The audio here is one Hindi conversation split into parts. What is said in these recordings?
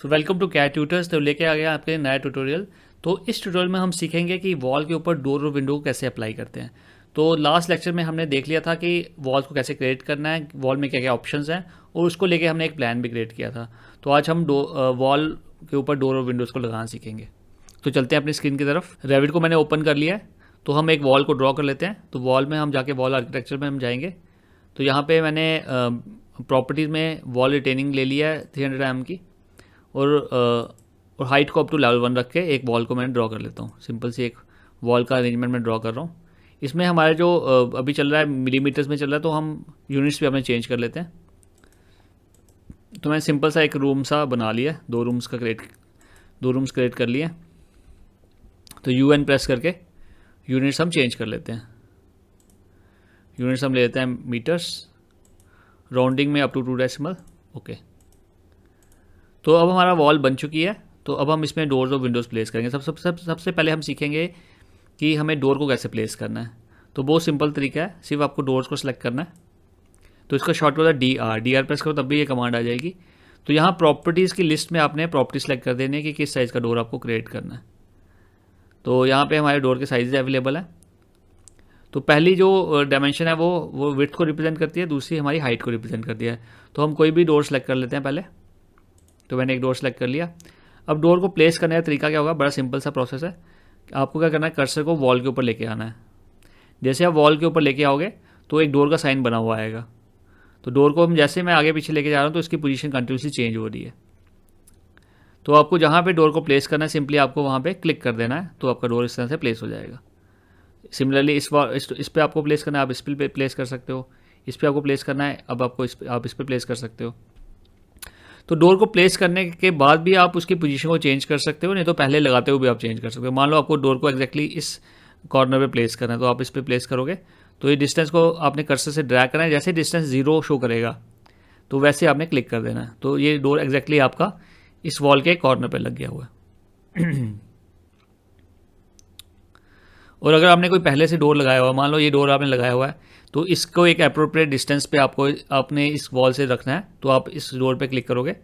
तो वेलकम टू कैट ट्यूटर्स। तो लेके आ गया आपके नया ट्यूटोरियल। तो इस ट्यूटोरियल में हम सीखेंगे कि वॉल के ऊपर डोर और विंडो को कैसे अप्लाई करते हैं। तो लास्ट लेक्चर में हमने देख लिया था कि वॉल को कैसे क्रिएट करना है, वॉल में क्या क्या ऑप्शंस हैं, और उसको लेके हमने एक प्लान भी क्रिएट किया था। तो आज हम वॉल के ऊपर डोर और विंडोज़ को लगाना सीखेंगे। तो चलते हैं अपनी स्क्रीन की तरफ। रेविट को मैंने ओपन कर लिया है। तो हम एक वॉल को ड्रॉ कर लेते हैं। तो वॉल में हम जाके वॉल आर्किटेक्चर में हम जाएंगे। तो यहाँ पे मैंने प्रॉपर्टीज़ में वॉल रिटेनिंग ले लिया है 300 mm की, और हाइट को अप टू लेवल 1 रख के एक वॉल को मैं ड्रॉ कर लेता हूँ। सिंपल सी एक वॉल का अरेंजमेंट मैं ड्रॉ कर रहा हूँ। इसमें हमारा जो अभी चल रहा है मिलीमीटर्स में चल रहा है, तो हम यूनिट्स भी अपने चेंज कर लेते हैं। तो मैंने सिंपल सा एक रूम सा बना लिया, दो रूम्स क्रिएट कर लिए। तो UN प्रेस करके यूनिट्स हम चेंज कर लेते हैं। यूनिट्स हम ले लेते हैं मीटर्स, राउंडिंग में अप टू 2 डेसिमल। ओके, तो अब हमारा वॉल बन चुकी है। तो अब हम इसमें डोर्स और विंडोज़ प्लेस करेंगे। सबसे पहले हम सीखेंगे कि हमें डोर को कैसे प्लेस करना है। तो बहुत सिंपल तरीका है, सिर्फ आपको डोर्स को सिलेक्ट करना है। तो इसका शॉर्टकट है DR प्रेस करो तब भी ये कमांड आ जाएगी। तो यहाँ प्रॉपर्टीज़ की लिस्ट में आपने प्रॉपर्टी सेलेक्ट कर देनी है कि किस साइज़ का डोर आपको क्रिएट करना है। तो यहाँ पे हमारे डोर के साइज़ अवेलेबल है। तो पहली जो डायमेंशन है वो विड्थ को रिप्रेजेंट करती है, दूसरी हमारी हाइट को रिप्रेजेंट करती है। तो हम कोई भी डोर सेलेक्ट कर लेते हैं पहले। तो मैंने एक डोर सेलेक्ट कर लिया। अब डोर को प्लेस करने का तरीका क्या होगा, बड़ा सिंपल सा प्रोसेस है। आपको क्या करना है, कर्सर को वॉल के ऊपर लेके आना है। जैसे आप वॉल के ऊपर लेके आओगे तो एक डोर का साइन बना हुआ आएगा। तो डोर को हम जैसे मैं आगे पीछे लेके जा रहा हूँ तो इसकी पोजीशन कंटिन्यूसली चेंज हो रही है। तो आपको जहाँ पे डोर को प्लेस करना है सिंपली आपको वहाँ पे क्लिक कर देना है, तो आपका डोर इस तरह से प्लेस हो जाएगा। सिमिलरली इस पर आपको प्लेस करना है, आप इस पर प्लेस कर सकते हो। इस पर आपको प्लेस करना है, अब आपको आप इस पर प्लेस कर सकते हो। तो डोर को प्लेस करने के बाद भी आप उसकी पोजीशन को चेंज कर सकते हो, नहीं तो पहले लगाते हुए भी आप चेंज कर सकते हो। मान लो आपको डोर को एग्जैक्टली इस कॉर्नर पे प्लेस करना है, तो आप इस पे प्लेस करोगे। तो ये डिस्टेंस को आपने कर्सर से ड्रैग करना है, जैसे डिस्टेंस 0 शो करेगा तो वैसे आपने क्लिक कर देना है। तो ये डोर एग्जैक्टली आपका इस वॉल के कॉर्नर पर लग गया हुआ है। और अगर आपने कोई पहले से डोर लगाया हुआ, मान लो ये डोर आपने लगाया हुआ है, तो इसको एक अप्रोप्रिएट डिस्टेंस पे आपको आपने इस वॉल से रखना है। तो आप इस डोर पे क्लिक करोगे,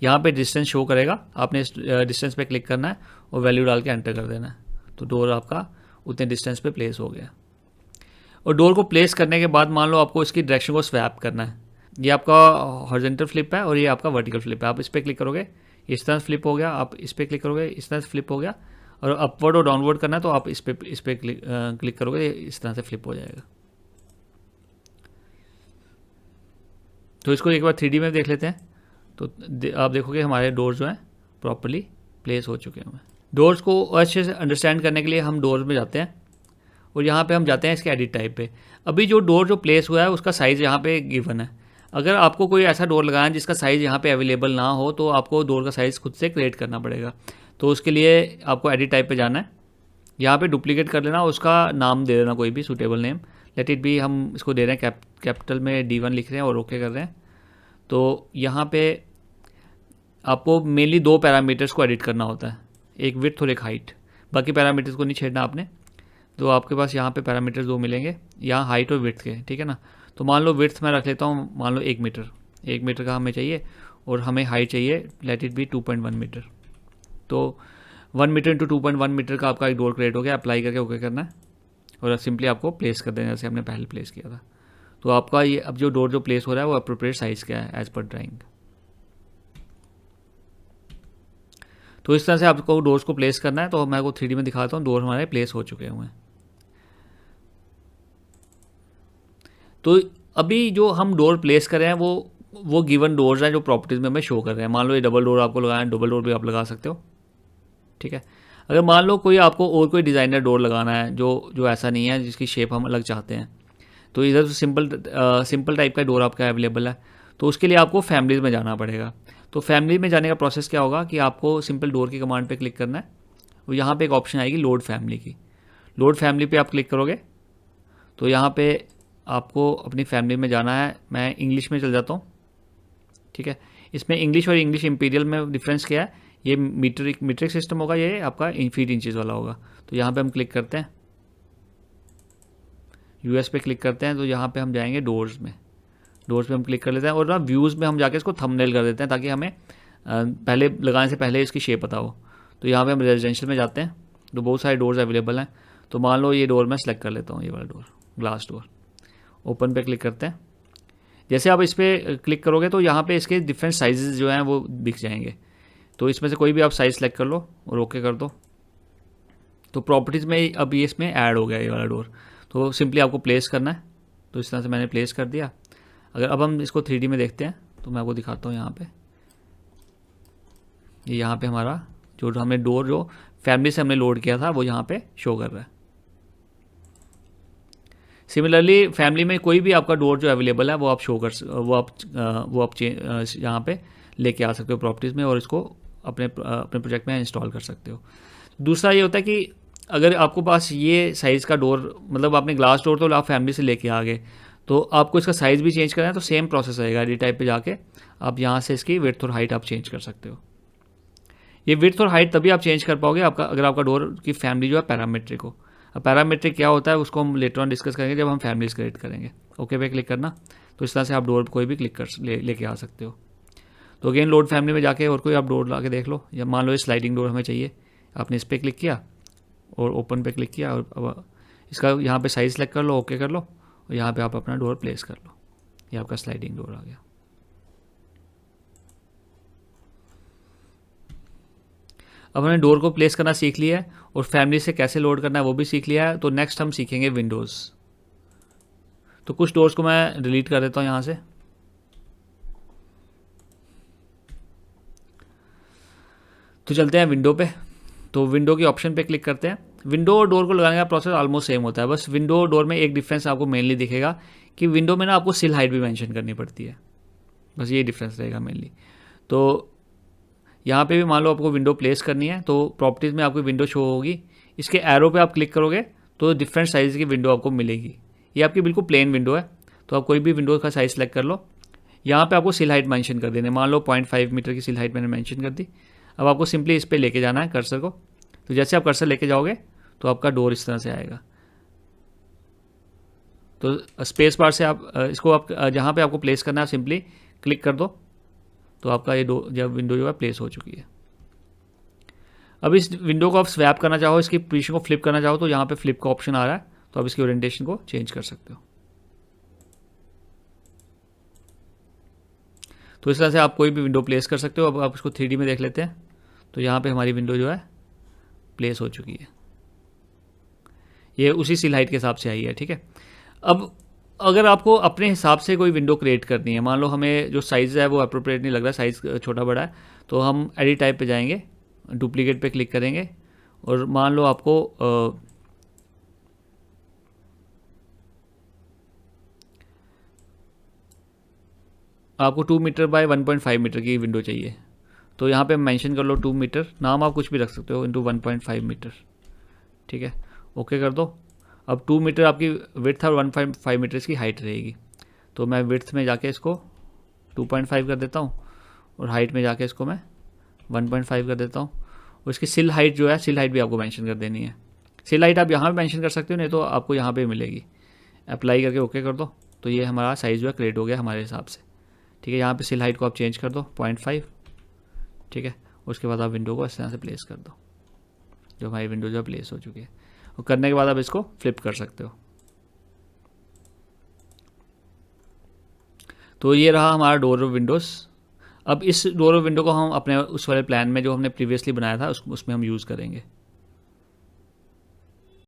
यहाँ पे डिस्टेंस शो करेगा, आपने इस डिस्टेंस पे क्लिक करना है और वैल्यू डाल के एंटर कर देना है। तो डोर आपका उतने डिस्टेंस पे प्लेस हो गया। और डोर को प्लेस करने के बाद मान लो आपको इसकी डायरेक्शन को स्वैप करना है। ये आपका हॉरिजॉन्टल फ्लिप है और ये आपका वर्टिकल फ्लिप है। आप इस पर क्लिक करोगे, इस तरह से फ्लिप हो गया। आप इस पर क्लिक करोगे, इस तरह से फ्लिप हो गया। और अपवर्ड और डाउनवर्ड करना है तो आप इस पे क्लिक करोगे, इस तरह से फ्लिप हो जाएगा। तो इसको एक बार 3D में देख लेते हैं। तो आप देखोगे हमारे डोर्स जो हैं प्रॉपरली प्लेस हो चुके हैं। डोर्स को अच्छे से अंडरस्टैंड करने के लिए हम डोर्स में जाते हैं और यहाँ पे हम जाते हैं इसके एडिट टाइप पे। अभी जो डोर जो प्लेस हुआ है उसका साइज़ यहाँ पे गिवन है। अगर आपको कोई ऐसा डोर लगाना है जिसका साइज़ यहाँ पे अवेलेबल ना हो तो आपको डोर का साइज़ खुद से क्रिएट करना पड़ेगा। तो उसके लिए आपको एडिट टाइप पे जाना है, यहाँ पे डुप्लीकेट कर लेना, उसका नाम दे देना कोई भी suitable name. Let it be, हम इसको दे रहे हैं कैपिटल में D1 लिख रहे हैं और ओके कर रहे हैं। तो यहाँ पे आपको मेनली 2 पैरामीटर्स को एडिट करना होता है, एक विड्थ और एक हाइट। बाकी पैरामीटर्स को नहीं छेड़ना आपने। तो आपके पास यहाँ पे पैरामीटर्स 2 मिलेंगे, यहाँ हाइट और विड्थ के, ठीक है ना। तो मान लो विड्थ मैं रख लेता हूँ, मान लो 1 मीटर, 1 मीटर का हमें चाहिए, और हमें हाइट चाहिए लेट इट बी 2.1 मीटर। तो 1 मीटर इंटू 2.1 मीटर का आपका एक डोर क्रिएट हो गया। अप्लाई करके ओके करना है और सिंपली आपको प्लेस कर देना जैसे हमने पहले प्लेस किया था। तो आपका ये अब जो डोर जो प्लेस हो रहा है वो अप्रोप्रिएट साइज़ का है एज पर ड्राइंग। तो इस तरह से आपको डोर्स को प्लेस करना है। तो मैं आपको 3D में दिखाता हूँ, डोर हमारे प्लेस हो चुके हुए हैं। तो अभी जो हम डोर प्लेस कर रहे हैं वो गिवन डोर्स हैं जो प्रॉपर्टीज़ में हमें शो कर रहे हैं। मान लो ये डबल डोर आपको लगाना है, डबल डोर भी आप लगा सकते हो, ठीक है। अगर मान लो कोई आपको और कोई डिज़ाइनर डोर लगाना है जो ऐसा नहीं है जिसकी शेप हम अलग चाहते हैं, तो इधर तो सिंपल टाइप का डोर आपका अवेलेबल है। तो उसके लिए आपको फैमिलीज़ में जाना पड़ेगा। तो फैमिली में जाने का प्रोसेस क्या होगा कि आपको सिंपल डोर की कमांड पे क्लिक करना है और यहाँ पे एक ऑप्शन आएगी लोड फैमिली की। लोड फैमिली पे आप क्लिक करोगे तो यहाँ पे आपको अपनी फैमिली में जाना है। मैं इंग्लिश में चल जाता हूँ, ठीक है। इसमें इंग्लिश और इंग्लिश इंपीरियल में डिफरेंस क्या है, ये मीट्रिक सिस्टम होगा, ये आपका फीट इंचेस वाला होगा। तो यहाँ पे हम क्लिक करते हैं, US पे क्लिक करते हैं। तो यहाँ पे हम जाएंगे डोर्स में हम क्लिक कर लेते हैं और ना व्यूज़ में हम जाके इसको थंबनेल कर देते हैं ताकि हमें पहले लगाने से पहले इसकी शेप पता हो। तो यहाँ पे हम रेजिडेंशियल में जाते हैं, तो बहुत सारे डोर्स अवेलेबल हैं। तो मान लो ये डोर मैं सेलेक्ट कर लेता हूँ, ये वाला डोर, ग्लास डोर। ओपन पे क्लिक करते हैं। जैसे आप इस पर क्लिक करोगे तो यहाँ पे इसके डिफरेंट साइजेस जो हैं वो दिख जाएंगे। तो इसमें से कोई भी आप साइज़ सेलेक्ट कर लो और ओके कर दो। तो प्रॉपर्टीज़ में अब ये इसमें ऐड हो गया ये वाला डोर। तो सिंपली आपको प्लेस करना है। तो इस तरह से मैंने प्लेस कर दिया। अगर अब हम इसको 3D में देखते हैं तो मैं आपको दिखाता हूँ। यहाँ पे ये यहाँ पे हमारा जो हमने डोर जो फैमिली से हमने लोड किया था वो यहाँ पे शो कर रहा है। सिमिलरली फैमिली में कोई भी आपका डोर जो अवेलेबल है वो आप शो कर वो आप यहाँ पे लेके आ सकते हो प्रॉपर्टीज़ में, और इसको अपने प्रोजेक्ट में इंस्टॉल कर सकते हो। दूसरा ये होता है कि अगर आपको पास ये साइज़ का डोर, मतलब आपने ग्लास डोर तो आप फैमिली से लेके आ गए, तो आपको इसका साइज़ भी चेंज करना है तो सेम प्रोसेस रहेगा। एडिट टाइप पे जाके आप यहाँ से इसकी विड्थ और हाइट आप चेंज कर सकते हो। ये विड्थ और हाइट तभी आप चेंज कर पाओगे अगर आपका डोर की फैमिली जो है पैरामीट्रिक हो। अब पैरामीट्रिक क्या होता है उसको हम लेटर ऑन डिस्कस करेंगे जब हम फैमिलीज क्रिएट करेंगे। ओके पे क्लिक करना। तो इस तरह से आप डोर कोई भी क्लिक कर लेके आ सकते हो। तो अगेन लोड फैमिली में जाके और कोई आप डोर ला के देख लो, या मान लो ये स्लाइडिंग डोर हमें चाहिए, आपने इस पर क्लिक किया और ओपन पे क्लिक किया, और अब इसका यहाँ पे साइज सेलेक्ट कर लो, ओके कर लो, और यहाँ पे आप अपना डोर प्लेस कर लो। ये आपका स्लाइडिंग डोर आ गया। अब हमने डोर को प्लेस करना सीख लिया है और फैमिली से कैसे लोड करना है वो भी सीख लिया है। तो नेक्स्ट हम सीखेंगे विंडोज़। तो कुछ डोर्स को मैं डिलीट कर देता हूँ यहाँ से। तो चलते हैं विंडो पे। तो विंडो की ऑप्शन पे क्लिक करते हैं। विंडो और डोर को लगाने का प्रोसेस ऑलमोस्ट सेम होता है, बस विंडो और डोर में एक डिफरेंस आपको मेनली दिखेगा कि विंडो में ना आपको सिल हाइट भी मेंशन करनी पड़ती है, बस ये डिफरेंस रहेगा मेनली। तो यहाँ पे भी मान लो आपको विंडो प्लेस करनी है तो प्रॉपर्टीज़ में आपको विंडो शो होगी। इसके एरो पे आप क्लिक करोगे तो डिफरेंट साइज़ की विंडो आपको मिलेगी। ये आपकी बिल्कुल प्लेन विंडो है, तो आप कोई भी विंडो का साइज़ सेलेक्ट कर लो। यहाँ पे आपको सिल हाइट मेंशन कर देनी, मान लो 0.5 मीटर की सिल हाइट मैंने मेंशन कर दी। अब आपको सिंपली इस पर लेके जाना है कर्सर को। तो जैसे आप कर्सर लेके जाओगे तो आपका डोर इस तरह से आएगा। तो स्पेस बार से आप इसको आप जहाँ पे आपको प्लेस करना है सिंपली क्लिक कर दो, तो आपका ये जब विंडो जो है प्लेस हो चुकी है। अब इस विंडो को आप स्वैप करना चाहो, इसकी पोजीशन को फ्लिप करना चाहो, तो यहाँ पे फ्लिप का ऑप्शन आ रहा है, तो आप इसकी ओरिएंटेशन को चेंज कर सकते हो। तो इस तरह से आप कोई भी विंडो प्लेस कर सकते हो। अब आप इसको 3D में देख लेते हैं। तो यहाँ पे हमारी विंडो जो है प्लेस हो चुकी है, ये उसी सिल हाइट के हिसाब से आई है। ठीक है। अब अगर आपको अपने हिसाब से कोई विंडो क्रिएट करनी है, मान लो हमें जो साइज़ है वो अप्रोप्रिएट नहीं लग रहा, साइज़ छोटा बड़ा है, तो हम एडिट टाइप पे जाएंगे, डुप्लीकेट पे क्लिक करेंगे, और मान लो आपको 2 मीटर बाय 1.5 मीटर की विंडो चाहिए। तो यहाँ पे मेंशन कर लो 2 मीटर, नाम आप कुछ भी रख सकते हो, इंटू 1.5 मीटर। ठीक है, ओके कर दो। अब 2 मीटर आपकी विड्थ और 1.5 मीटर इसकी हाइट रहेगी। तो मैं विड्थ में जाके इसको 2.5 कर देता हूँ, और हाइट में जाके इसको मैं 1.5 कर देता हूँ। और इसकी सिल हाइट जो है, सिल हाइट भी आपको मेंशन कर देनी है। सिल हाइट आप यहाँ पे मेंशन कर सकते हो, नहीं तो आपको यहाँ पे मिलेगी। अप्लाई करके ओके कर दो, तो ये हमारा साइज़ जो है क्रिएट हो गया हमारे हिसाब से। ठीक है, यहाँ पे सिल हाइट को आप चेंज कर दो 0.5। ठीक है, उसके बाद आप विंडो को इस तरह से प्लेस कर दो, जो हमारी विंडो जो है प्लेस हो चुकी है। और करने के बाद आप इसको फ्लिप कर सकते हो। तो ये रहा हमारा डोर ऑफ विंडोज़। अब इस डोर ऑफ विंडो को हम अपने उस वाले प्लान में जो हमने प्रीवियसली बनाया था उसमें हम यूज़ करेंगे।